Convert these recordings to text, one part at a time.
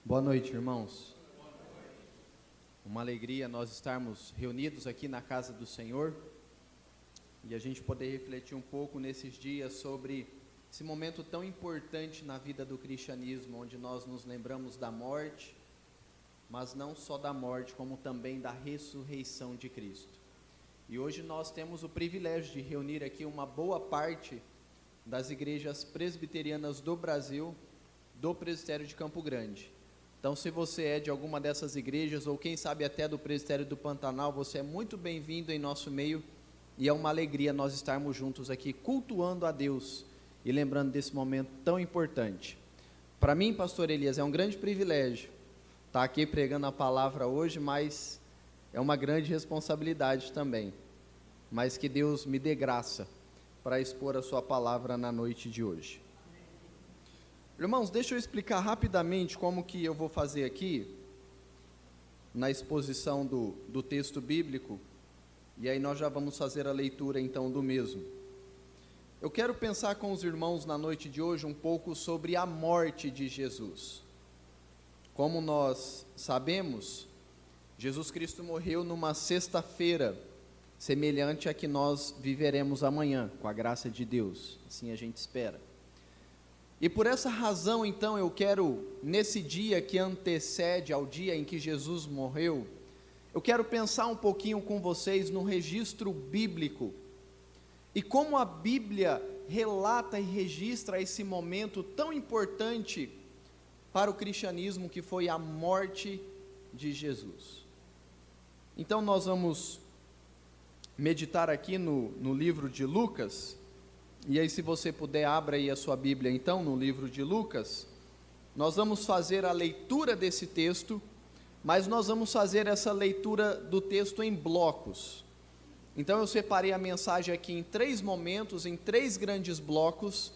Boa noite, irmãos. Uma alegria nós estarmos reunidos aqui na casa do Senhor e a gente poder refletir um pouco nesses dias sobre esse momento tão importante na vida do cristianismo, onde nós nos lembramos da morte, mas não só da morte, como também da ressurreição de Cristo. E hoje nós temos o privilégio de reunir aqui uma boa parte das igrejas presbiterianas do Brasil, do Presbitério de Campo Grande. Então, se você é de alguma dessas igrejas, ou quem sabe até do Presbitério do Pantanal, você é muito bem-vindo em nosso meio, e é uma alegria nós estarmos juntos aqui, cultuando a Deus, e lembrando desse momento tão importante. Para mim, pastor Elias, é um grande privilégio estar aqui pregando a palavra hoje, mas é uma grande responsabilidade também, mas que Deus me dê graça para expor a sua palavra na noite de hoje. Irmãos, deixa eu explicar rapidamente como que eu vou fazer aqui, na exposição do texto bíblico, e aí nós já vamos fazer a leitura então do mesmo. Eu quero pensar com os irmãos na noite de hoje um pouco sobre a morte de Jesus. Como nós sabemos, Jesus Cristo morreu numa sexta-feira, semelhante a que nós viveremos amanhã, com a graça de Deus, assim a gente espera. E por essa razão, então, eu quero, nesse dia que antecede ao dia em que Jesus morreu, eu quero pensar um pouquinho com vocês no registro bíblico, e como a Bíblia relata e registra esse momento tão importante para o cristianismo, que foi a morte de Jesus. Então nós vamos meditar aqui no livro de Lucas. E aí, se você puder, abra aí a sua Bíblia então no livro de Lucas. Nós vamos fazer a leitura desse texto, mas nós vamos fazer essa leitura do texto em blocos. Então eu separei a mensagem aqui em 3 momentos, em 3 grandes blocos,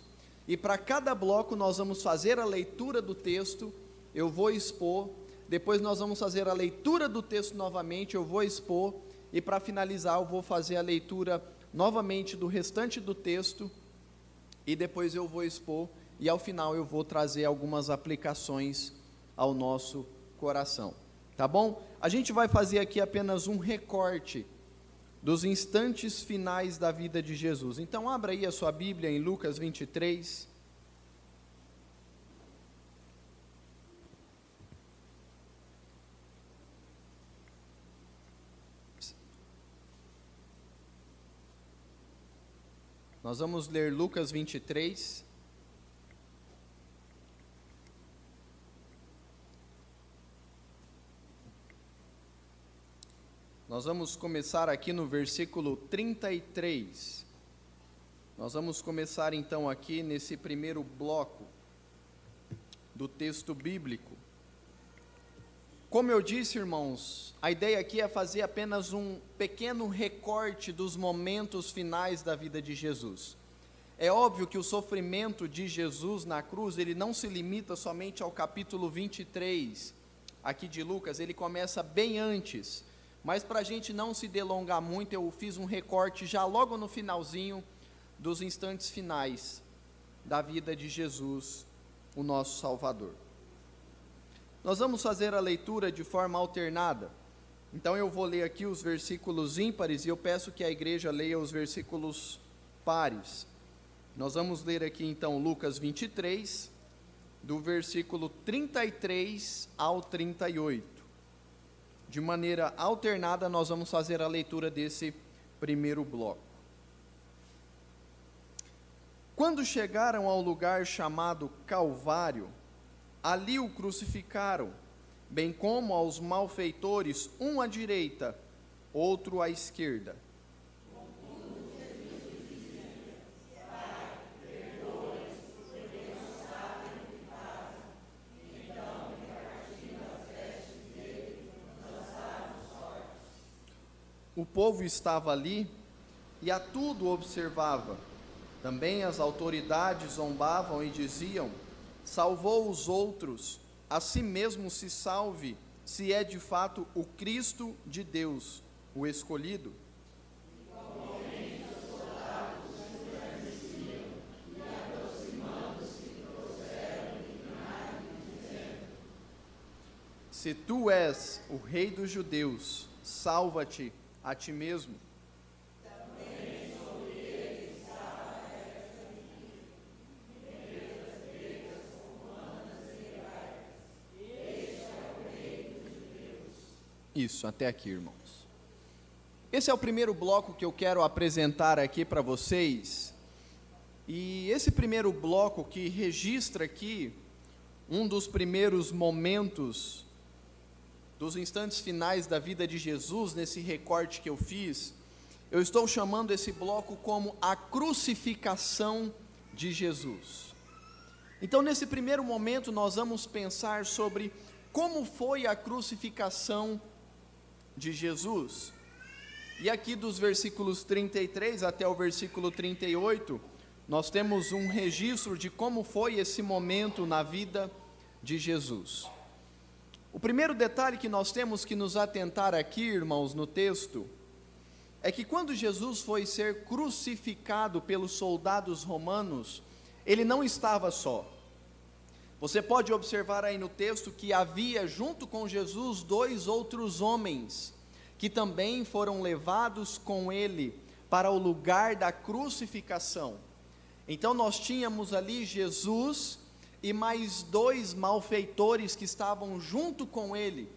e para cada bloco nós vamos fazer a leitura do texto, eu vou expor, depois nós vamos fazer a leitura do texto novamente, eu vou expor, e para finalizar eu vou fazer a leitura novamente do restante do texto, e depois eu vou expor, e ao final eu vou trazer algumas aplicações ao nosso coração, tá bom? A gente vai fazer aqui apenas um recorte dos instantes finais da vida de Jesus. Então abra aí a sua Bíblia em Lucas 23, nós vamos ler Lucas 23, nós vamos começar aqui no versículo 33, nós vamos começar então aqui nesse primeiro bloco do texto bíblico. Como eu disse, irmãos, a ideia aqui é fazer apenas um pequeno recorte dos momentos finais da vida de Jesus. É óbvio que o sofrimento de Jesus na cruz, ele não se limita somente ao capítulo 23, aqui de Lucas, ele começa bem antes, mas para a gente não se delongar muito, eu fiz um recorte já logo no finalzinho dos instantes finais da vida de Jesus, o nosso Salvador. Nós vamos fazer a leitura de forma alternada, então eu vou ler aqui os versículos ímpares e eu peço que a igreja leia os versículos pares. Nós vamos ler aqui então Lucas 23, do versículo 33 ao 38. De maneira alternada nós vamos fazer a leitura desse primeiro bloco. Quando chegaram ao lugar chamado Calvário, ali o crucificaram, bem como aos malfeitores, um à direita, outro à esquerda. O povo estava ali e a tudo observava. Também as autoridades zombavam e diziam: salvou os outros, a si mesmo se salve, se é de fato o Cristo de Deus, o escolhido. Se tu és o rei dos judeus, salva-te a ti mesmo. Isso, até aqui, irmãos. Esse é o primeiro bloco que eu quero apresentar aqui para vocês. E esse primeiro bloco que registra aqui um dos primeiros momentos, dos instantes finais da vida de Jesus, nesse recorte que eu fiz, eu estou chamando esse bloco como a crucificação de Jesus. Então, nesse primeiro momento, nós vamos pensar sobre como foi a crucificação de Jesus. E aqui dos versículos 33 até o versículo 38, nós temos um registro de como foi esse momento na vida de Jesus. O primeiro detalhe que nós temos que nos atentar aqui, irmãos, no texto, é que quando Jesus foi ser crucificado pelos soldados romanos, ele não estava só. Você pode observar aí no texto que havia junto com Jesus 2 outros homens, que também foram levados com ele para o lugar da crucificação. Então nós tínhamos ali Jesus e mais 2 malfeitores que estavam junto com ele,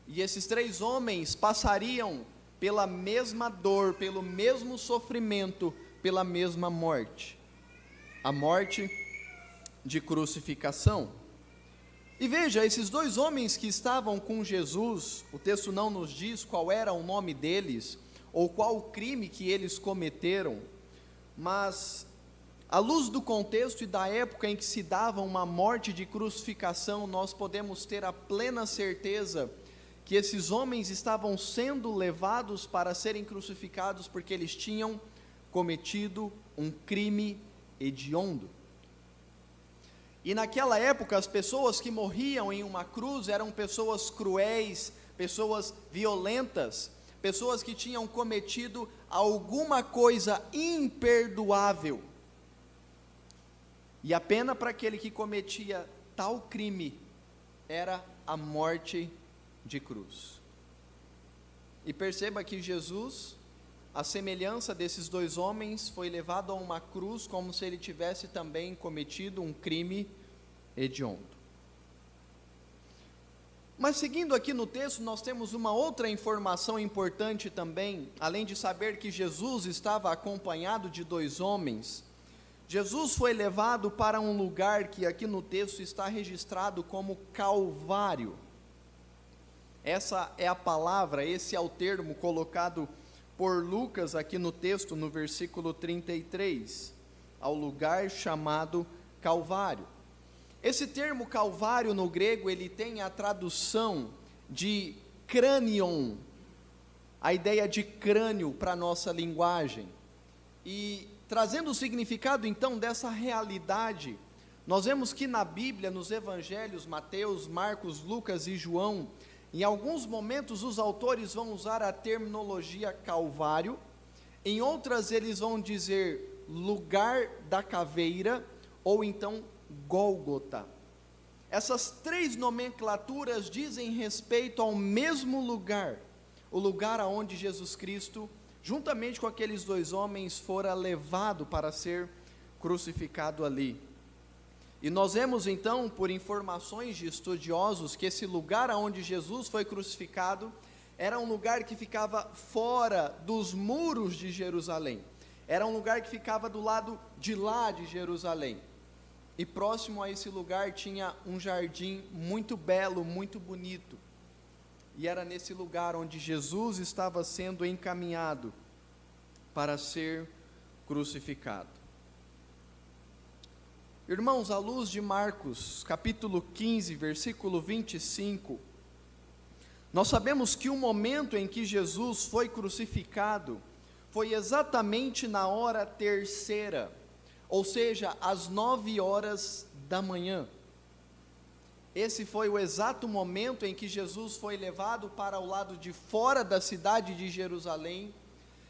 e esses 3 homens passariam pela mesma dor, pelo mesmo sofrimento, pela mesma morte, a morte de crucificação. E veja, esses 2 homens que estavam com Jesus, o texto não nos diz qual era o nome deles, ou qual o crime que eles cometeram, mas à luz do contexto e da época em que se dava uma morte de crucificação, nós podemos ter a plena certeza que esses homens estavam sendo levados para serem crucificados porque eles tinham cometido um crime hediondo. E naquela época, as pessoas que morriam em uma cruz eram pessoas cruéis, pessoas violentas, pessoas que tinham cometido alguma coisa imperdoável. E a pena para aquele que cometia tal crime era a morte de cruz. E perceba que Jesus, à semelhança desses 2 homens, foi levado a uma cruz como se ele tivesse também cometido um crime hediondo. Mas seguindo aqui no texto, nós temos uma outra informação importante também, além de saber que Jesus estava acompanhado de 2 homens. Jesus foi levado para um lugar que aqui no texto está registrado como Calvário. Essa é a palavra, esse é o termo colocado por Lucas aqui no texto, no versículo 33, ao lugar chamado Calvário. Esse termo Calvário no grego, ele tem a tradução de crânion, a ideia de crânio para a nossa linguagem. E trazendo o significado então dessa realidade, nós vemos que na Bíblia, nos evangelhos, Mateus, Marcos, Lucas e João, em alguns momentos os autores vão usar a terminologia Calvário, em outras eles vão dizer lugar da caveira, ou então Gólgota. Essas 3 nomenclaturas dizem respeito ao mesmo lugar, o lugar aonde Jesus Cristo, juntamente com aqueles 2 homens, fora levado para ser crucificado ali. E nós vemos então, por informações de estudiosos, que esse lugar onde Jesus foi crucificado, era um lugar que ficava fora dos muros de Jerusalém, era um lugar que ficava do lado de lá de Jerusalém, e próximo a esse lugar tinha um jardim muito belo, muito bonito, e era nesse lugar onde Jesus estava sendo encaminhado para ser crucificado. Irmãos, à luz de Marcos, capítulo 15, versículo 25, nós sabemos que o momento em que Jesus foi crucificado foi exatamente na hora terceira, ou seja, às 9 horas da manhã. Esse foi o exato momento em que Jesus foi levado para o lado de fora da cidade de Jerusalém.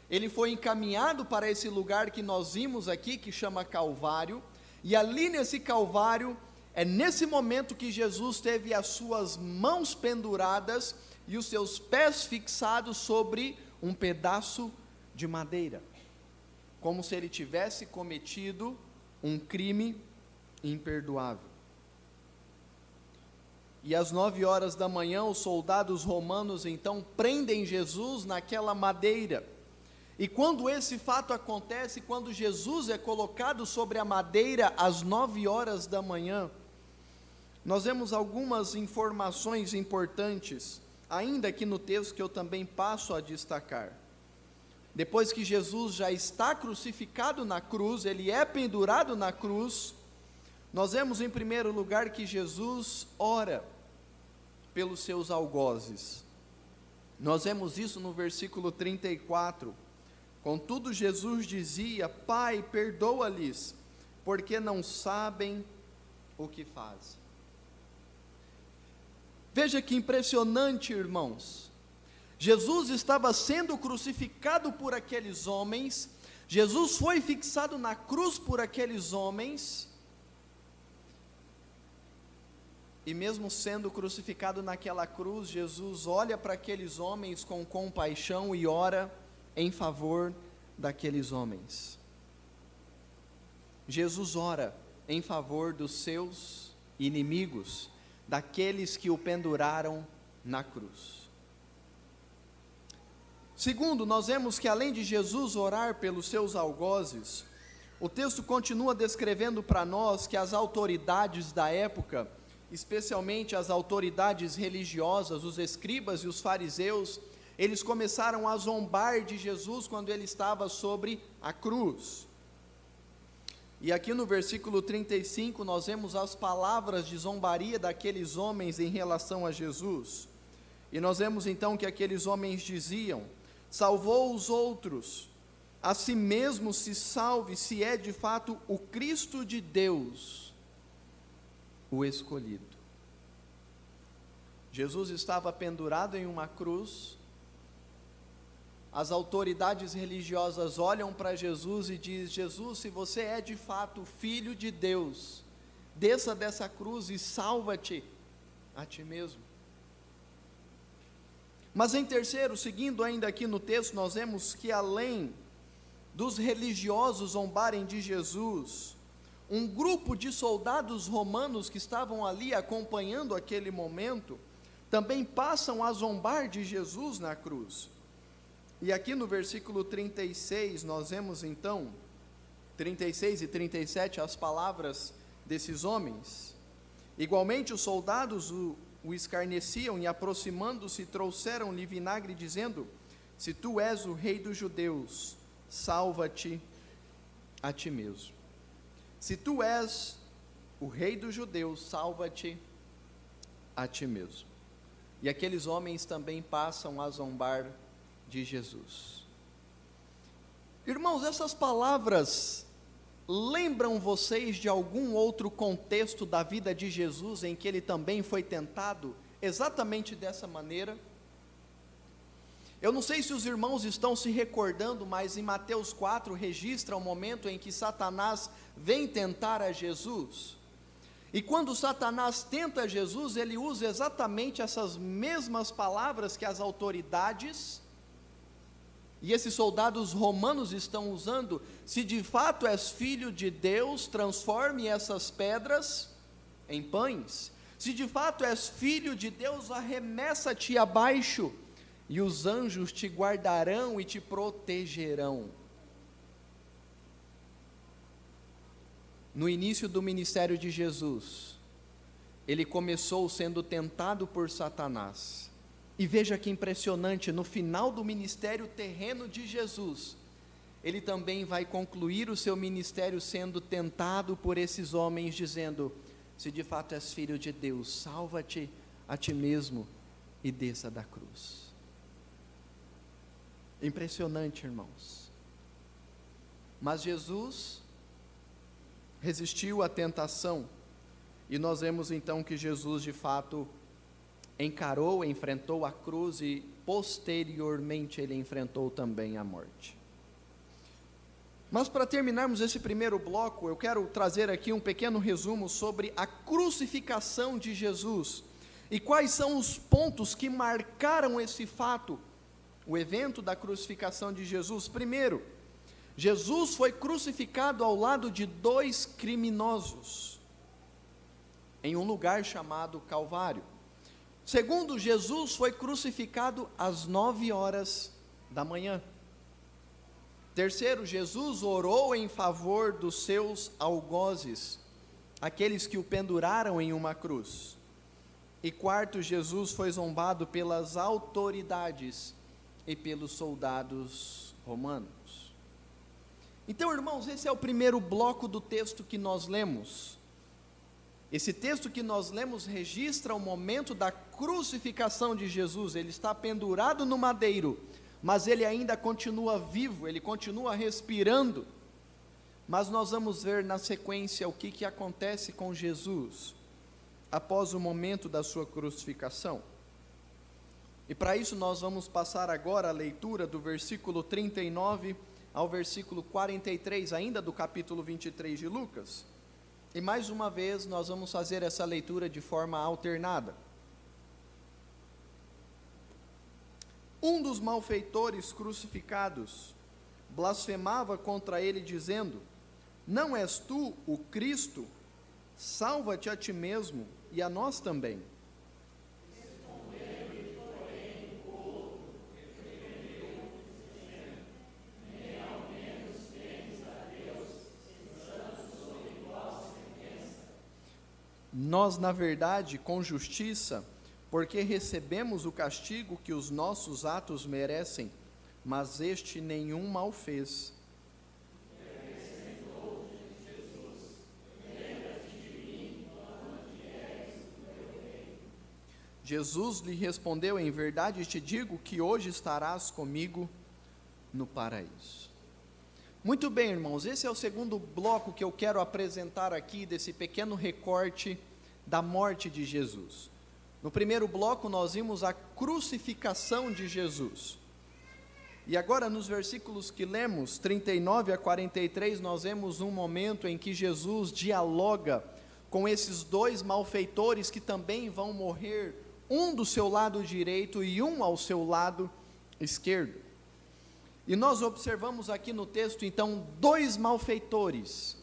Ele foi encaminhado para esse lugar que nós vimos aqui, que chama Calvário, e ali nesse Calvário É nesse momento que Jesus teve as suas mãos penduradas e os seus pés fixados sobre um pedaço de madeira, como se ele tivesse cometido um crime imperdoável. E às 9 horas da manhã, os soldados romanos então prendem Jesus naquela madeira. E quando esse fato acontece, quando Jesus é colocado sobre a madeira às 9 horas da manhã, nós vemos algumas informações importantes, ainda aqui no texto, que eu também passo a destacar. Depois que Jesus já está crucificado na cruz, ele é pendurado na cruz, nós vemos em primeiro lugar que Jesus ora pelos seus algozes. Nós vemos isso no versículo 34. Contudo, Jesus dizia: Pai, perdoa-lhes, porque não sabem o que fazem. Veja que impressionante, irmãos. Jesus estava sendo crucificado por aqueles homens, Jesus foi fixado na cruz por aqueles homens, e mesmo sendo crucificado naquela cruz, Jesus olha para aqueles homens com compaixão e ora em favor daqueles homens. Jesus ora em favor dos seus inimigos, daqueles que o penduraram na cruz. Segundo, nós vemos que além de Jesus orar pelos seus algozes, o texto continua descrevendo para nós que as autoridades da época, especialmente as autoridades religiosas, os escribas e os fariseus, eles começaram a zombar de Jesus quando ele estava sobre a cruz. E aqui no versículo 35 nós vemos as palavras de zombaria daqueles homens em relação a Jesus. E nós vemos então que aqueles homens diziam: salvou os outros, a si mesmo se salve, se é de fato o Cristo de Deus, o escolhido. Jesus estava pendurado em uma cruz, as autoridades religiosas olham para Jesus e dizem: Jesus, se você é de fato o Filho de Deus, desça dessa cruz e salva-te a ti mesmo. Mas em terceiro, seguindo ainda aqui no texto, nós vemos que além dos religiosos zombarem de Jesus, um grupo de soldados romanos que estavam ali acompanhando aquele momento, também passam a zombar de Jesus na cruz. E aqui no versículo 36, nós vemos então, 36 e 37, as palavras desses homens. Igualmente os soldados o escarneciam e, aproximando-se, trouxeram-lhe vinagre, dizendo: se tu és o rei dos judeus, salva-te a ti mesmo. Se tu és o rei dos judeus, salva-te a ti mesmo. E aqueles homens também passam a zombar de Jesus. Irmãos, essas palavras lembram vocês de algum outro contexto da vida de Jesus em que ele também foi tentado exatamente dessa maneira? Eu não sei se os irmãos estão se recordando, mas em Mateus 4 registra o momento em que Satanás vem tentar a Jesus. E quando Satanás tenta Jesus, ele usa exatamente essas mesmas palavras que as autoridades e esses soldados romanos estão usando: se de fato és filho de Deus, transforme essas pedras em pães. Se de fato és filho de Deus, arremessa-te abaixo, e os anjos te guardarão e te protegerão. No início do ministério de Jesus, ele começou sendo tentado por Satanás. E veja que impressionante, no final do ministério terreno de Jesus, ele também vai concluir o seu ministério sendo tentado por esses homens, dizendo: se de fato és filho de Deus, salva-te a ti mesmo e desça da cruz. Impressionante, irmãos. Mas Jesus resistiu à tentação, e nós vemos então que Jesus de fato enfrentou a cruz, e posteriormente ele enfrentou também a morte. Mas para terminarmos esse primeiro bloco, eu quero trazer aqui um pequeno resumo sobre a crucificação de Jesus e quais são os pontos que marcaram esse fato, o evento da crucificação de Jesus. Primeiro, Jesus foi crucificado ao lado de dois criminosos, em um lugar chamado Calvário. Segundo, Jesus foi crucificado às 9h da manhã. Terceiro, Jesus orou em favor dos seus algozes, aqueles que o penduraram em uma cruz. E quarto, Jesus foi zombado pelas autoridades e pelos soldados romanos. Então, irmãos, esse é o primeiro bloco do texto que nós lemos. Esse texto que nós lemos registra o momento da crucificação de Jesus. Ele está pendurado no madeiro, mas ele ainda continua vivo, ele continua respirando. Mas nós vamos ver na sequência o que acontece com Jesus após o momento da sua crucificação. E para isso nós vamos passar agora a leitura do versículo 39 ao versículo 43, ainda do capítulo 23 de Lucas. E mais uma vez nós vamos fazer essa leitura de forma alternada. Um dos malfeitores crucificados blasfemava contra ele, dizendo: não és tu o Cristo? Salva-te a ti mesmo e a nós também. Nós, na verdade, com justiça, porque recebemos o castigo que os nossos atos merecem, mas este nenhum mal fez. Jesus lhe respondeu: em verdade te digo que hoje estarás comigo no paraíso. Muito bem, irmãos, esse é o segundo bloco que eu quero apresentar aqui, desse pequeno recorte da morte de Jesus. No primeiro bloco nós vimos a crucificação de Jesus, e agora nos versículos que lemos, 39 a 43, nós vemos um momento em que Jesus dialoga com esses dois malfeitores que também vão morrer, um do seu lado direito e um ao seu lado esquerdo. E nós observamos aqui no texto, então, dois malfeitores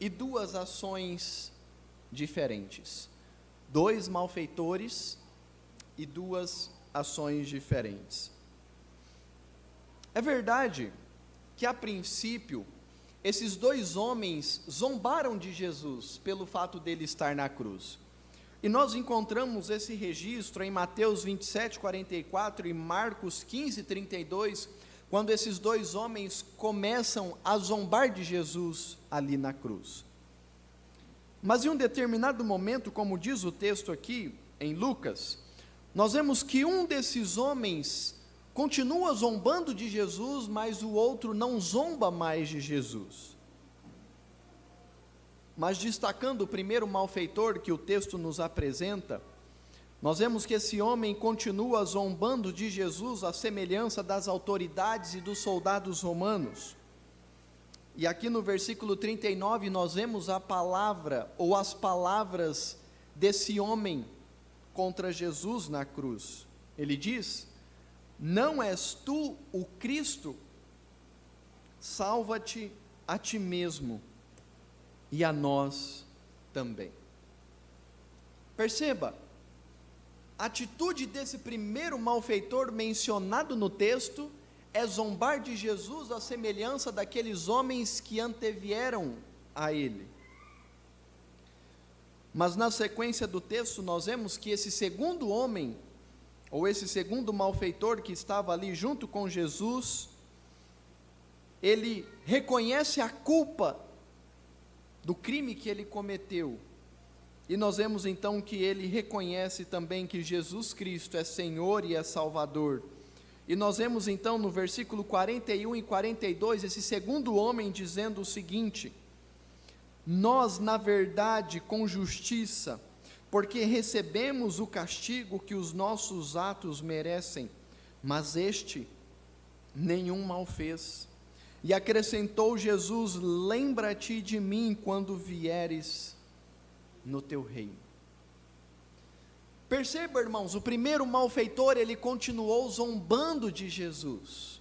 e duas ações diferentes. Dois malfeitores e duas ações diferentes. É verdade que, a princípio, esses dois homens zombaram de Jesus pelo fato dele estar na cruz. E nós encontramos esse registro em Mateus 27, 44 e Marcos 15, 32, quando esses dois homens começam a zombar de Jesus ali na cruz. Mas em um determinado momento, como diz o texto aqui em Lucas, nós vemos que um desses homens continua zombando de Jesus, mas o outro não zomba mais de Jesus. Mas destacando o primeiro malfeitor que o texto nos apresenta, nós vemos que esse homem continua zombando de Jesus à semelhança das autoridades e dos soldados romanos. E aqui no versículo 39 nós vemos a palavra, ou as palavras desse homem contra Jesus na cruz. Ele diz: não és tu o Cristo? Salva-te a ti mesmo e a nós também. Perceba, a atitude desse primeiro malfeitor mencionado no texto é zombar de Jesus à semelhança daqueles homens que antevieram a ele. Mas na sequência do texto nós vemos que esse segundo homem, ou esse segundo malfeitor que estava ali junto com Jesus, ele reconhece a culpa do crime que ele cometeu, e nós vemos então que ele reconhece também que Jesus Cristo é Senhor e é Salvador. E nós vemos então no versículo 41 e 42, esse segundo homem dizendo o seguinte: nós, na verdade, com justiça, porque recebemos o castigo que os nossos atos merecem, mas este nenhum mal fez. E acrescentou Jesus: lembra-te de mim quando vieres no teu reino. Perceba, irmãos, o primeiro malfeitor, ele continuou zombando de Jesus.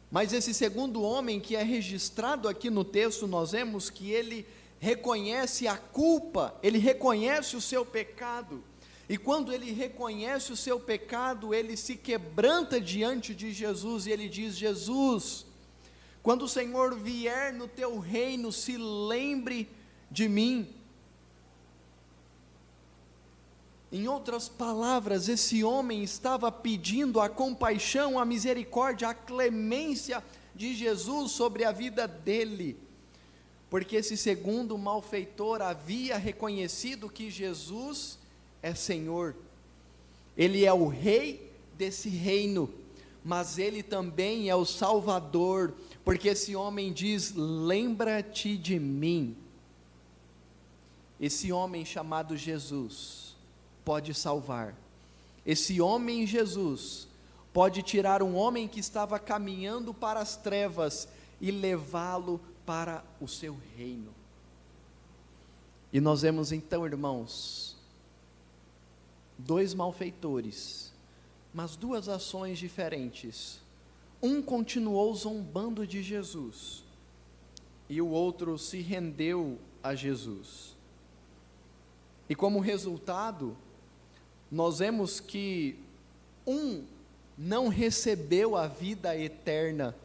Mas esse segundo homem que é registrado aqui no texto, nós vemos que ele reconhece a culpa, ele reconhece o seu pecado. E quando ele reconhece o seu pecado, ele se quebranta diante de Jesus e ele diz: Jesus, quando o Senhor vier no teu reino, se lembre de mim. Em outras palavras, esse homem estava pedindo a compaixão, a misericórdia, a clemência de Jesus sobre a vida dele, porque esse segundo malfeitor havia reconhecido que Jesus é Senhor, Ele é o rei desse reino, mas Ele também é o Salvador, porque esse homem diz: lembra-te de mim. Esse homem chamado Jesus pode salvar, esse homem Jesus pode tirar um homem que estava caminhando para as trevas e levá-lo para o seu reino. E nós vemos então, irmãos, dois malfeitores, mas duas ações diferentes. Um continuou zombando de Jesus, e o outro se rendeu a Jesus. E como resultado, nós vemos que um não recebeu a vida eterna,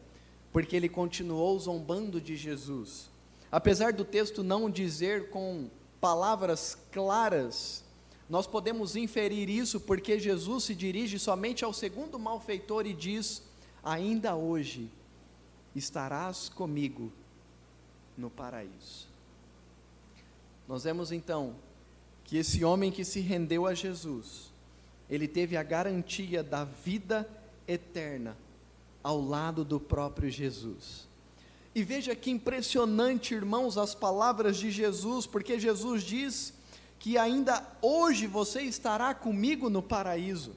porque ele continuou zombando de Jesus. Apesar do texto não dizer com palavras claras, nós podemos inferir isso porque Jesus se dirige somente ao segundo malfeitor e diz: ainda hoje estarás comigo no paraíso. Nós vemos então que esse homem que se rendeu a Jesus, ele teve a garantia da vida eterna ao lado do próprio Jesus. E veja que impressionante, irmãos, as palavras de Jesus, porque Jesus diz que ainda hoje você estará comigo no paraíso.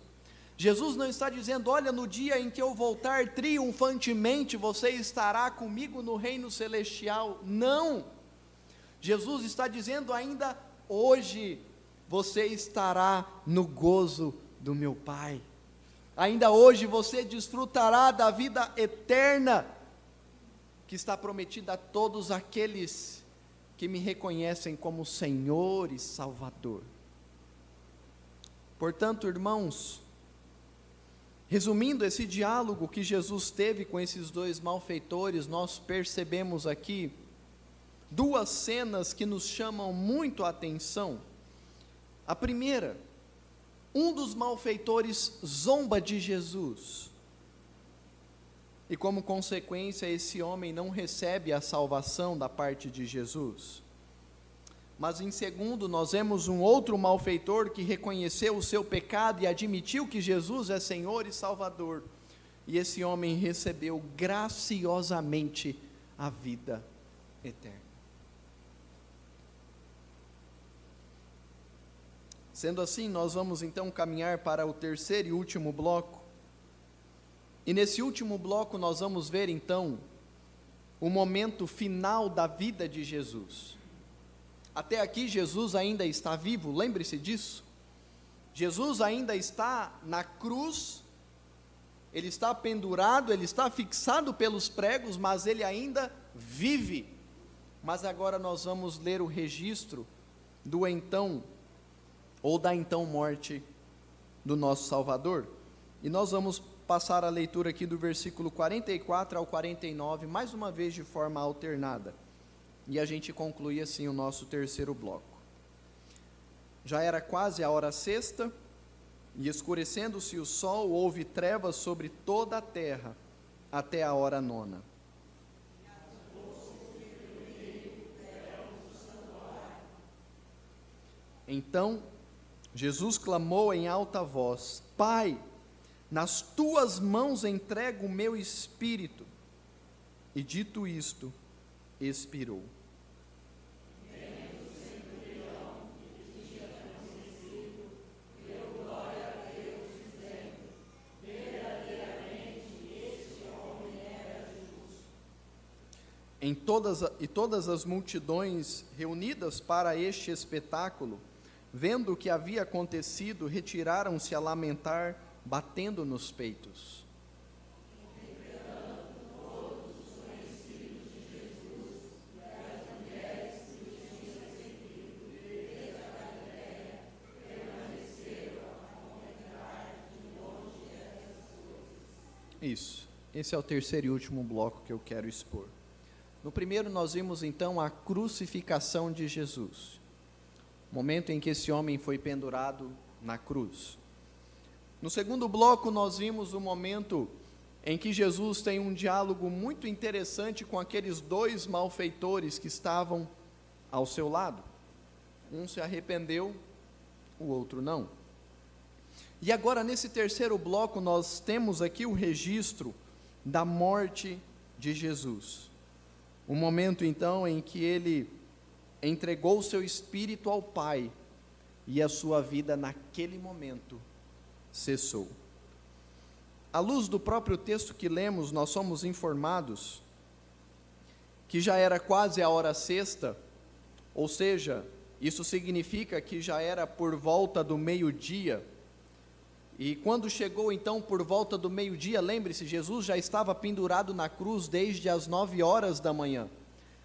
Jesus não está dizendo: olha, no dia em que eu voltar triunfantemente, você estará comigo no reino celestial. Não, Jesus está dizendo: ainda hoje você estará no gozo do meu Pai, ainda hoje você desfrutará da vida eterna, que está prometida a todos aqueles que me reconhecem como Senhor e Salvador. Portanto, irmãos, resumindo esse diálogo que Jesus teve com esses dois malfeitores, nós percebemos aqui duas cenas que nos chamam muito a atenção. A primeira, um dos malfeitores zomba de Jesus, e como consequência esse homem não recebe a salvação da parte de Jesus. Mas em segundo, nós vemos um outro malfeitor que reconheceu o seu pecado e admitiu que Jesus é Senhor e Salvador, e esse homem recebeu graciosamente a vida eterna. Sendo assim, nós vamos então caminhar para o terceiro e último bloco. E nesse último bloco nós vamos ver então o momento final da vida de Jesus. Até aqui Jesus ainda está vivo, lembre-se disso. Jesus ainda está na cruz, ele está pendurado, ele está fixado pelos pregos, mas ele ainda vive. Mas agora nós vamos ler o registro do então, ou da então morte do nosso Salvador. E nós vamos passar a leitura aqui do versículo 44 ao 49, mais uma vez de forma alternada. E a gente conclui assim o nosso terceiro bloco. Já era quase a hora sexta, e escurecendo-se o sol, houve trevas sobre toda a terra, até a hora nona. Então Jesus clamou em alta voz: Pai, nas tuas mãos entrego o meu espírito. E dito isto, expirou. todas as multidões reunidas para este espetáculo, vendo o que havia acontecido, retiraram-se a lamentar, batendo nos peitos. Isso. Esse é o terceiro e último bloco que eu quero expor. No primeiro nós vimos então a crucificação de Jesus. O momento em que esse homem foi pendurado na cruz. No segundo bloco nós vimos o momento em que Jesus tem um diálogo muito interessante com aqueles dois malfeitores que estavam ao seu lado. Um se arrependeu, o outro não. E agora nesse terceiro bloco nós temos aqui o registro da morte de Jesus. O momento então em que ele entregou o seu espírito ao Pai e a sua vida naquele momento cessou. À luz do próprio texto que lemos, nós somos informados que já era quase a hora sexta, ou seja, isso significa que já era por volta do meio-dia. E quando chegou então por volta do meio-dia, lembre-se, Jesus já estava pendurado na cruz desde as 9 horas da manhã.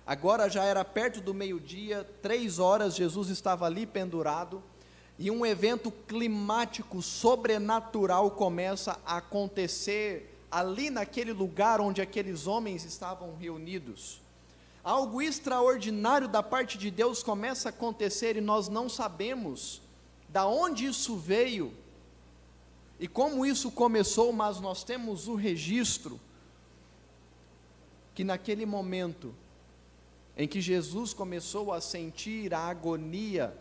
Agora já era perto do meio-dia, 3 horas, Jesus estava ali pendurado, e um evento climático sobrenatural começa a acontecer ali naquele lugar onde aqueles homens estavam reunidos. Algo extraordinário da parte de Deus começa a acontecer e nós não sabemos da onde isso veio e como isso começou, mas nós temos o registro que naquele momento em que Jesus começou a sentir a agonia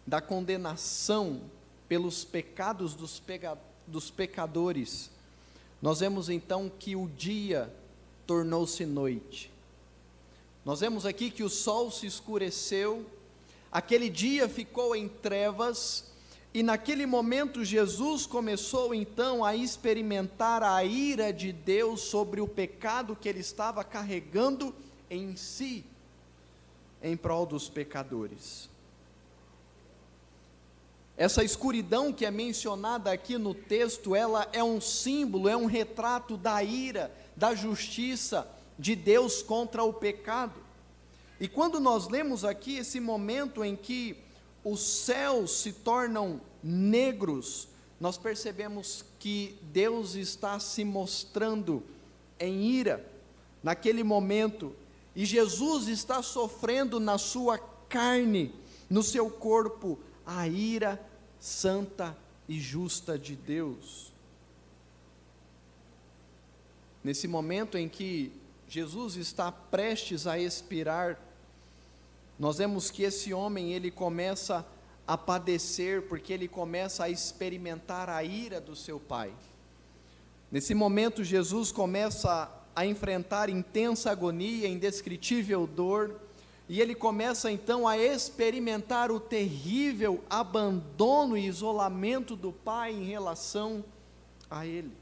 da condenação pelos pecados dos pecadores, nós vemos então que o dia tornou-se noite. Nós vemos aqui que o sol se escureceu, aquele dia ficou em trevas, e naquele momento Jesus começou então a experimentar a ira de Deus sobre o pecado que ele estava carregando em si, em prol dos pecadores. Essa escuridão que é mencionada aqui no texto, ela é um símbolo, é um retrato da ira, da justiça de Deus contra o pecado. E quando nós lemos aqui esse momento em que os céus se tornam negros, nós percebemos que Deus está se mostrando em ira naquele momento, e Jesus está sofrendo na sua carne, no seu corpo, a ira santa e justa de Deus. Nesse momento em que Jesus está prestes a expirar, nós vemos que esse homem, ele começa a padecer, porque ele começa a experimentar a ira do seu Pai. Nesse momento, Jesus começa a enfrentar intensa agonia, indescritível dor, e ele começa então a experimentar o terrível abandono e isolamento do Pai em relação a ele.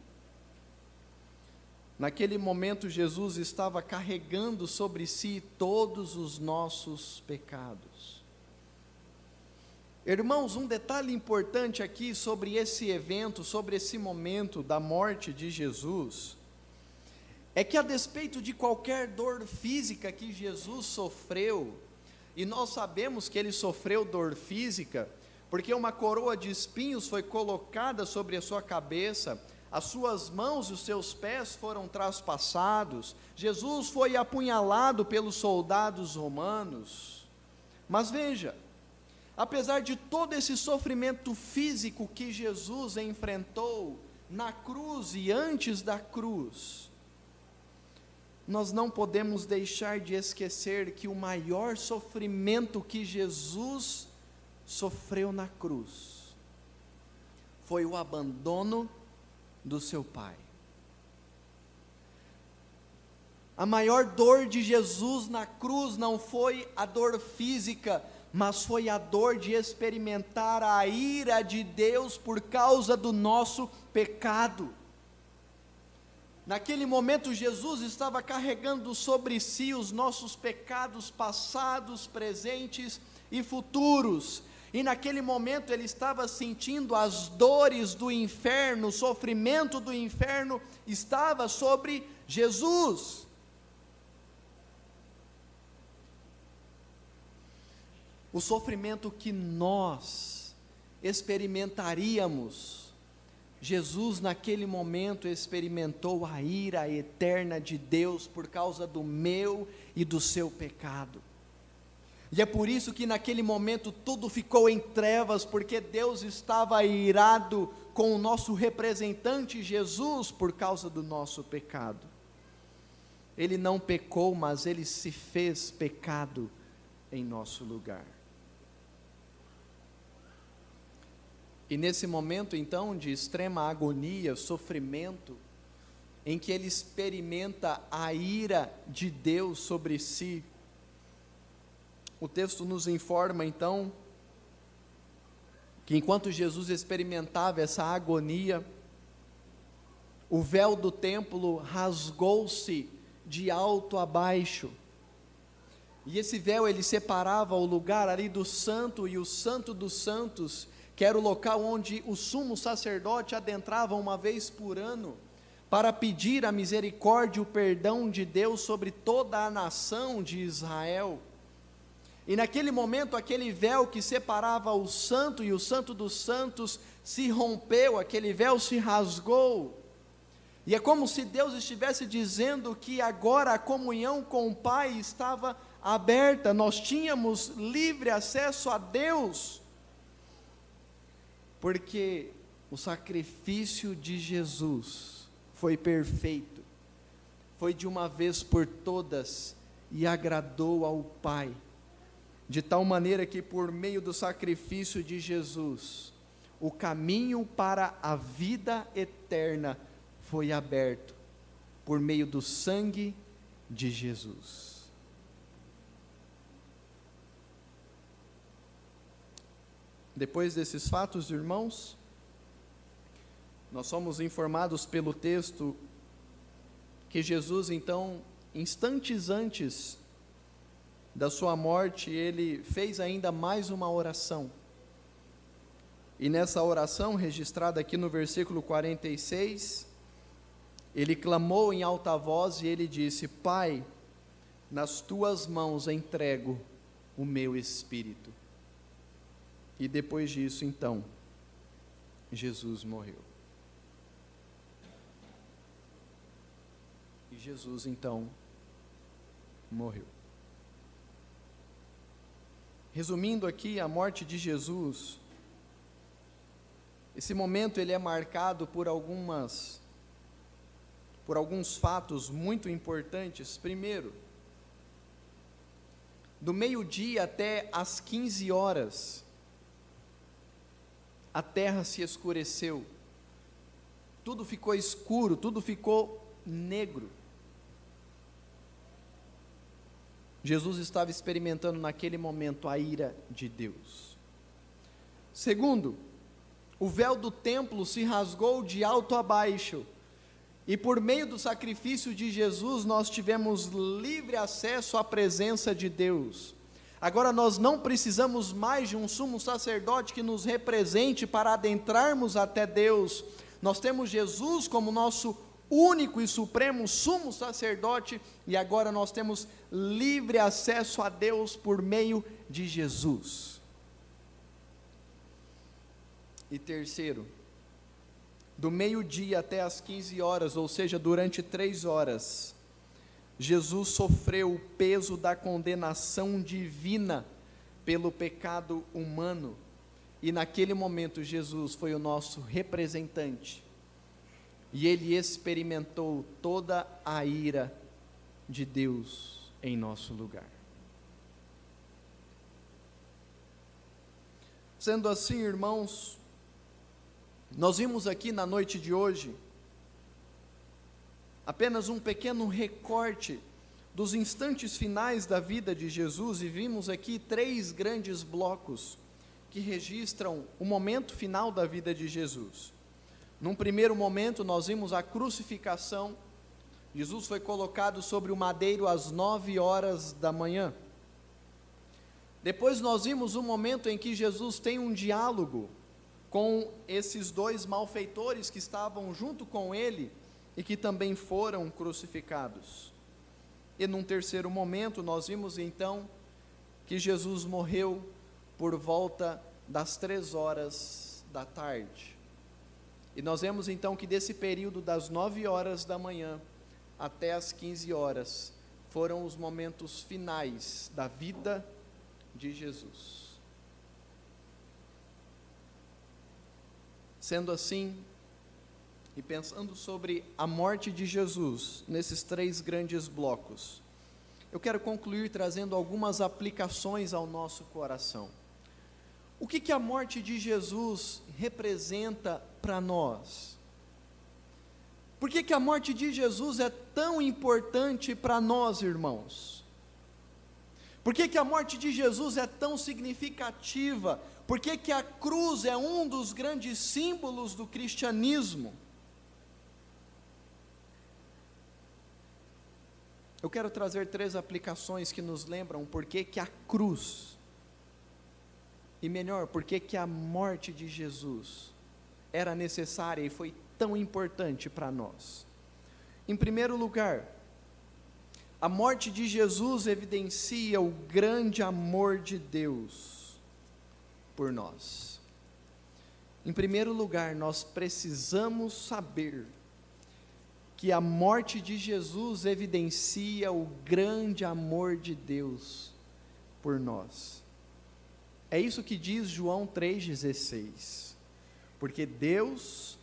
Naquele momento, Jesus estava carregando sobre si todos os nossos pecados. Irmãos, um detalhe importante aqui sobre esse evento, sobre esse momento da morte de Jesus, é que a despeito de qualquer dor física que Jesus sofreu, e nós sabemos que ele sofreu dor física, porque uma coroa de espinhos foi colocada sobre a sua cabeça, as suas mãos e os seus pés foram traspassados, Jesus foi apunhalado pelos soldados romanos. Mas veja, apesar de todo esse sofrimento físico que Jesus enfrentou na cruz e antes da cruz, nós não podemos deixar de esquecer que o maior sofrimento que Jesus sofreu na cruz foi o abandono do seu Pai. A maior dor de Jesus na cruz não foi a dor física, mas foi a dor de experimentar a ira de Deus por causa do nosso pecado. Naquele momento, Jesus estava carregando sobre si os nossos pecados passados, presentes e futuros. E naquele momento ele estava sentindo as dores do inferno, o sofrimento do inferno estava sobre Jesus. O sofrimento que nós experimentaríamos, Jesus naquele momento experimentou a ira eterna de Deus por causa do meu e do seu pecado. E é por isso que naquele momento tudo ficou em trevas, porque Deus estava irado com o nosso representante Jesus por causa do nosso pecado. Ele não pecou, mas ele se fez pecado em nosso lugar. E nesse momento então de extrema agonia, sofrimento, em que ele experimenta a ira de Deus sobre si, o texto nos informa então, que enquanto Jesus experimentava essa agonia, o véu do templo rasgou-se de alto a baixo, e esse véu ele separava o lugar ali do santo e o santo dos santos, que era o local onde o sumo sacerdote adentrava uma vez por ano, para pedir a misericórdia e o perdão de Deus sobre toda a nação de Israel. E naquele momento, aquele véu que separava o santo e o santo dos santos, se rompeu, aquele véu se rasgou, e é como se Deus estivesse dizendo que agora a comunhão com o Pai estava aberta, nós tínhamos livre acesso a Deus, porque o sacrifício de Jesus foi perfeito, foi de uma vez por todas, e agradou ao Pai, de tal maneira que por meio do sacrifício de Jesus, o caminho para a vida eterna foi aberto, por meio do sangue de Jesus. Depois desses fatos, irmãos, nós somos informados pelo texto que Jesus, então, instantes antes da sua morte, ele fez ainda mais uma oração. E nessa oração, registrada aqui no versículo 46, ele clamou em alta voz e ele disse: Pai, nas tuas mãos entrego o meu espírito. E depois disso, então, Jesus morreu. E Jesus, então, morreu. Resumindo aqui a morte de Jesus, esse momento ele é marcado por alguns fatos muito importantes. Primeiro, do meio-dia até às 15 horas, a terra se escureceu, tudo ficou escuro, tudo ficou negro. Jesus estava experimentando naquele momento a ira de Deus. Segundo, o véu do templo se rasgou de alto a baixo, e por meio do sacrifício de Jesus, nós tivemos livre acesso à presença de Deus. Agora nós não precisamos mais de um sumo sacerdote que nos represente para adentrarmos até Deus. Nós temos Jesus como nosso único e supremo sumo sacerdote, e agora nós temos livre acesso a Deus por meio de Jesus. E terceiro, do meio-dia até as 15 horas, ou seja, durante 3 horas, Jesus sofreu o peso da condenação divina pelo pecado humano, e naquele momento Jesus foi o nosso representante, e ele experimentou toda a ira de Deus em nosso lugar. Sendo assim, irmãos, nós vimos aqui na noite de hoje apenas um pequeno recorte dos instantes finais da vida de Jesus, e vimos aqui 3 grandes blocos que registram o momento final da vida de Jesus. Num primeiro momento nós vimos a crucificação, Jesus foi colocado sobre o madeiro às 9 horas da manhã. Depois nós vimos um momento em que Jesus tem um diálogo com esses dois malfeitores que estavam junto com ele e que também foram crucificados. E num terceiro momento nós vimos então que Jesus morreu por volta das 3 horas da tarde. E nós vemos então que desse período das 9 horas da manhã até as 15 horas, foram os momentos finais da vida de Jesus. Sendo assim, e pensando sobre a morte de Jesus, nesses 3 grandes blocos, eu quero concluir trazendo algumas aplicações ao nosso coração. O que a morte de Jesus representa para nós? Por que a morte de Jesus é tão importante para nós, irmãos? Por que a morte de Jesus é tão significativa? Por que a cruz é um dos grandes símbolos do cristianismo? Eu quero trazer 3 aplicações que nos lembram por que a cruz, e melhor, por que a morte de Jesus era necessária e foi tão importante para nós. Em primeiro lugar, a morte de Jesus evidencia o grande amor de Deus por nós. Em primeiro lugar, nós precisamos saber que a morte de Jesus evidencia o grande amor de Deus por nós. É isso que diz João 3,16. Porque Deus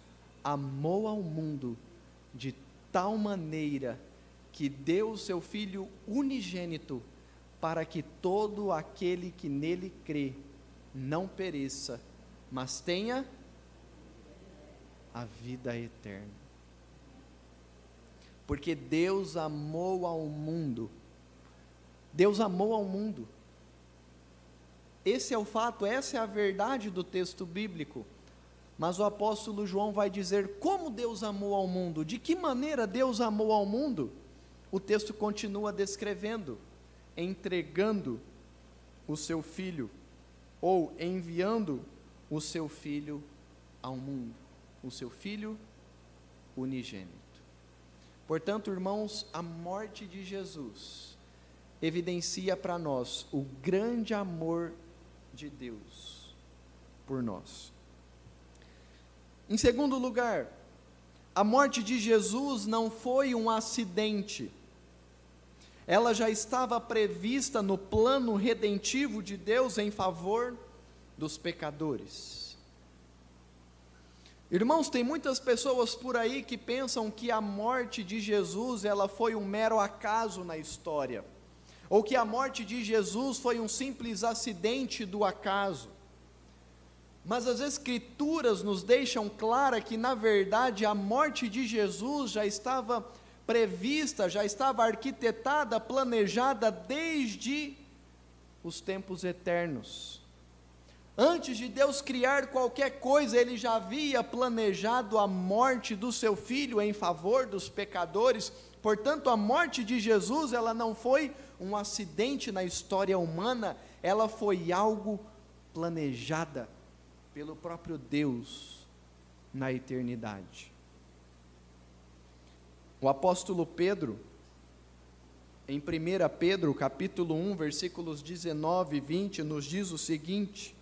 amou ao mundo de tal maneira que deu o seu Filho unigênito, para que todo aquele que nele crê não pereça, mas tenha a vida eterna. Porque Deus amou ao mundo. Deus amou ao mundo. Esse é o fato, essa é a verdade do texto bíblico. Mas o apóstolo João vai dizer como Deus amou ao mundo, de que maneira Deus amou ao mundo. O texto continua descrevendo, entregando o seu Filho, ou enviando o seu Filho ao mundo, o seu Filho unigênito. Portanto, irmãos, a morte de Jesus evidencia para nós o grande amor de Deus por nós. Em segundo lugar, a morte de Jesus não foi um acidente. Ela já estava prevista no plano redentivo de Deus em favor dos pecadores. Irmãos, tem muitas pessoas por aí que pensam que a morte de Jesus ela foi um mero acaso na história, ou que a morte de Jesus foi um simples acidente do acaso. Mas as Escrituras nos deixam clara que, na verdade, a morte de Jesus já estava prevista, já estava arquitetada, planejada desde os tempos eternos. Antes de Deus criar qualquer coisa, Ele já havia planejado a morte do seu Filho em favor dos pecadores. Portanto, a morte de Jesus, ela não foi um acidente na história humana, ela foi algo planejada pelo próprio Deus na eternidade. O apóstolo Pedro, em 1 Pedro, capítulo 1, versículos 19 e 20, nos diz o seguinte: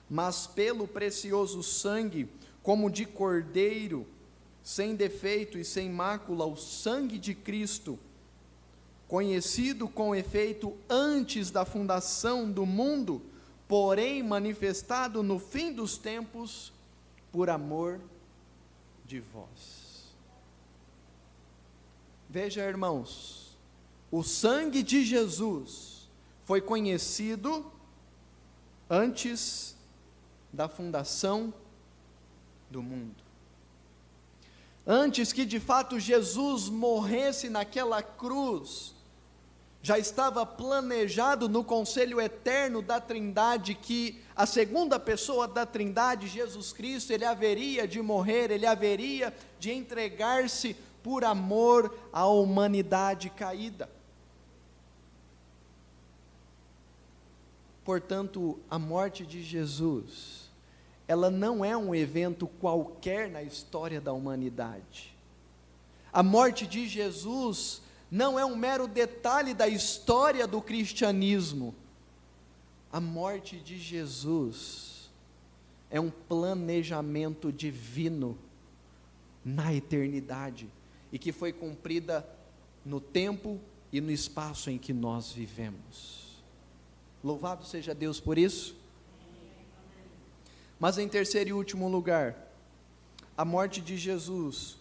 mas pelo precioso sangue, como de cordeiro, sem defeito e sem mácula, o sangue de Cristo, conhecido com efeito antes da fundação do mundo, porém manifestado no fim dos tempos, por amor de vós. Veja, irmãos, o sangue de Jesus foi conhecido antes da fundação do mundo. Antes que de fato Jesus morresse naquela cruz, já estava planejado no conselho eterno da Trindade que a segunda pessoa da Trindade, Jesus Cristo, ele haveria de morrer, ele haveria de entregar-se por amor à humanidade caída. Portanto, a morte de Jesus, ela não é um evento qualquer na história da humanidade. A morte de Jesus não é um mero detalhe da história do cristianismo. A morte de Jesus é um planejamento divino na eternidade e que foi cumprida no tempo e no espaço em que nós vivemos. Louvado seja Deus por isso. Mas em terceiro e último lugar, a morte de Jesus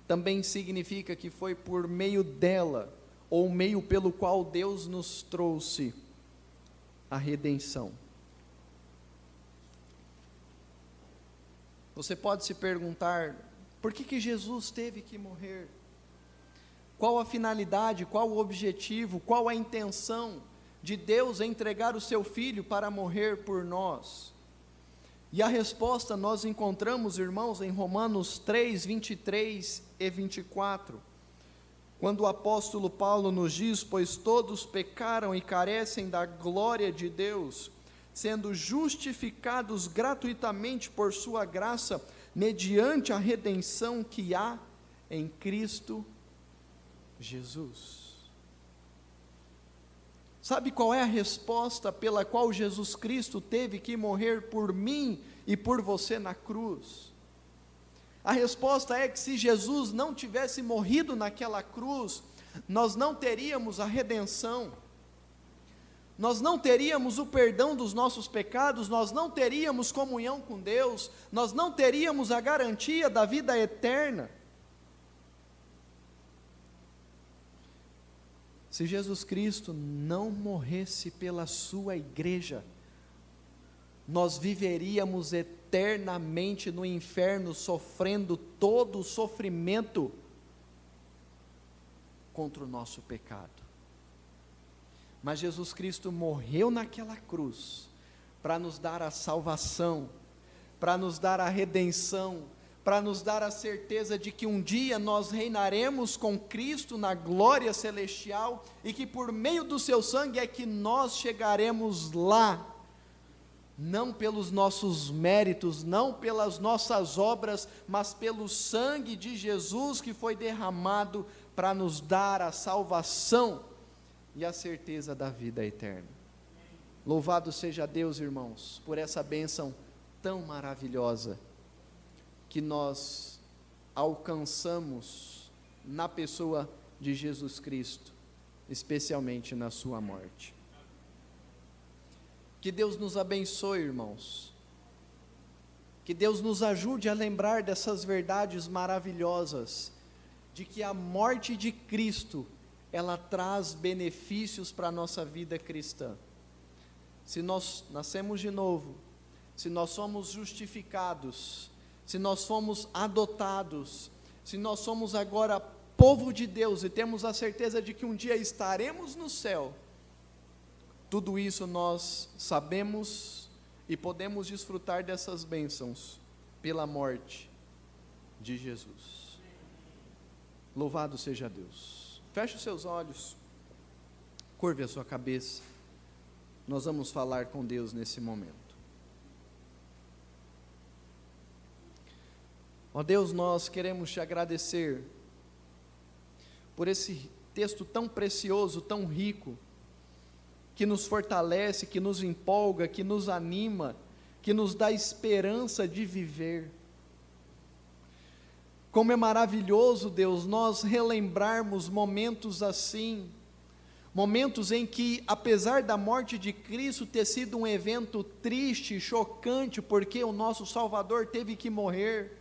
também significa que foi por meio dela, ou meio pelo qual Deus nos trouxe a redenção. Você pode se perguntar, por que Jesus teve que morrer? Qual a finalidade, qual o objetivo, qual a intenção de Deus em entregar o seu Filho para morrer por nós? E a resposta nós encontramos, irmãos, em Romanos 3, 23 e 24, quando o apóstolo Paulo nos diz: pois todos pecaram e carecem da glória de Deus, sendo justificados gratuitamente por sua graça, mediante a redenção que há em Cristo Jesus. Sabe qual é a resposta pela qual Jesus Cristo teve que morrer por mim e por você na cruz? A resposta é que se Jesus não tivesse morrido naquela cruz, nós não teríamos a redenção, nós não teríamos o perdão dos nossos pecados, nós não teríamos comunhão com Deus, nós não teríamos a garantia da vida eterna. Se Jesus Cristo não morresse pela sua igreja, nós viveríamos eternamente no inferno, sofrendo todo o sofrimento contra o nosso pecado. Mas Jesus Cristo morreu naquela cruz, para nos dar a salvação, para nos dar a redenção, para nos dar a certeza de que um dia nós reinaremos com Cristo na glória celestial, e que por meio do seu sangue é que nós chegaremos lá, não pelos nossos méritos, não pelas nossas obras, mas pelo sangue de Jesus que foi derramado para nos dar a salvação e a certeza da vida eterna. Louvado seja Deus, irmãos, por essa bênção tão maravilhosa que nós alcançamos na pessoa de Jesus Cristo, especialmente na sua morte. Que Deus nos abençoe, irmãos, que Deus nos ajude a lembrar dessas verdades maravilhosas, de que a morte de Cristo, ela traz benefícios para a nossa vida cristã. Se nós nascemos de novo, se nós somos justificados, se nós fomos adotados, se nós somos agora povo de Deus e temos a certeza de que um dia estaremos no céu, tudo isso nós sabemos e podemos desfrutar dessas bênçãos pela morte de Jesus. Louvado seja Deus. Feche os seus olhos, curve a sua cabeça, nós vamos falar com Deus nesse momento. Ó Deus, nós queremos te agradecer por esse texto tão precioso, tão rico, que nos fortalece, que nos empolga, que nos anima, que nos dá esperança de viver. Como é maravilhoso, Deus, nós relembrarmos momentos assim, momentos em que, apesar da morte de Cristo ter sido um evento triste, chocante, porque o nosso Salvador teve que morrer,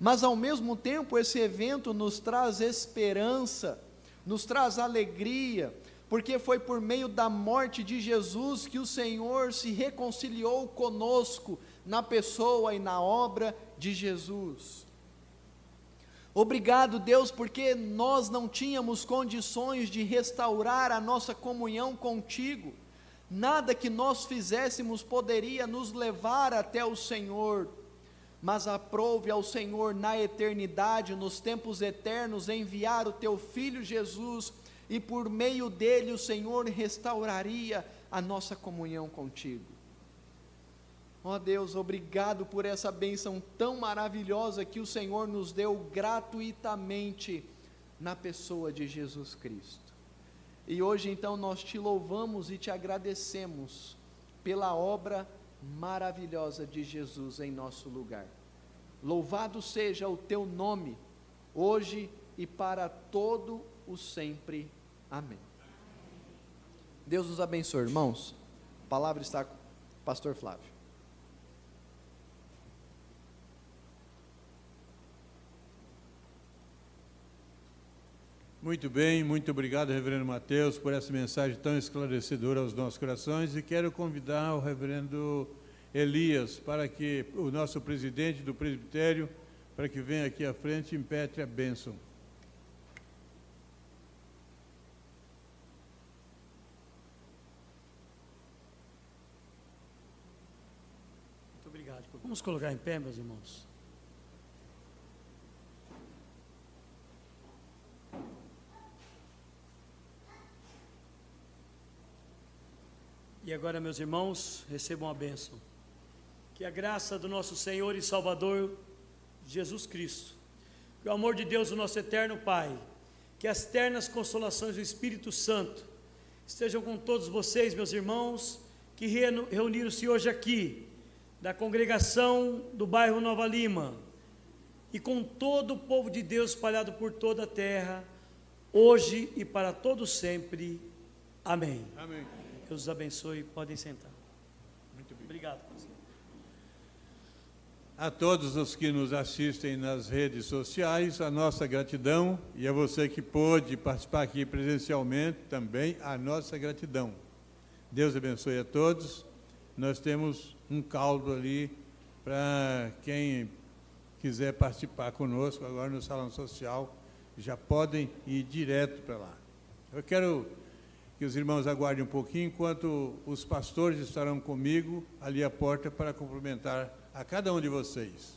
mas ao mesmo tempo esse evento nos traz esperança, nos traz alegria, porque foi por meio da morte de Jesus que o Senhor se reconciliou conosco, na pessoa e na obra de Jesus. Obrigado, Deus, porque nós não tínhamos condições de restaurar a nossa comunhão contigo, nada que nós fizéssemos poderia nos levar até o Senhor, mas aprouve ao Senhor na eternidade, nos tempos eternos, enviar o teu Filho Jesus, e por meio dele o Senhor restauraria a nossa comunhão contigo. Ó Deus, obrigado por essa bênção tão maravilhosa que o Senhor nos deu gratuitamente na pessoa de Jesus Cristo. E hoje então nós te louvamos e te agradecemos pela obra maravilhosa de Jesus em nosso lugar. Louvado seja o teu nome, hoje e para todo o sempre. Amém. Deus nos abençoe, irmãos. A palavra está com o pastor Flávio. Muito bem, muito obrigado, reverendo Mateus, por essa mensagem tão esclarecedora aos nossos corações, e quero convidar o reverendo Elias, para que o nosso presidente do presbitério, para que venha aqui à frente e impetre a bênção. Muito obrigado. Vamos colocar em pé, meus irmãos. E agora, meus irmãos, recebam a bênção. Que a graça do nosso Senhor e Salvador, Jesus Cristo, que o amor de Deus, o nosso eterno Pai, que as ternas consolações do Espírito Santo estejam com todos vocês, meus irmãos, que reuniram-se hoje aqui, da congregação do bairro Nova Lima, e com todo o povo de Deus espalhado por toda a terra, hoje e para todo sempre. Amém. Amém. Deus os abençoe, podem sentar. Muito bem. Obrigado, pastor. A todos os que nos assistem nas redes sociais, a nossa gratidão, e a você que pôde participar aqui presencialmente também, a nossa gratidão. Deus abençoe a todos. Nós temos um caldo ali para quem quiser participar conosco agora no Salão Social, já podem ir direto para lá. Eu quero que os irmãos aguardem um pouquinho, enquanto os pastores estarão comigo ali à porta para cumprimentar a cada um de vocês.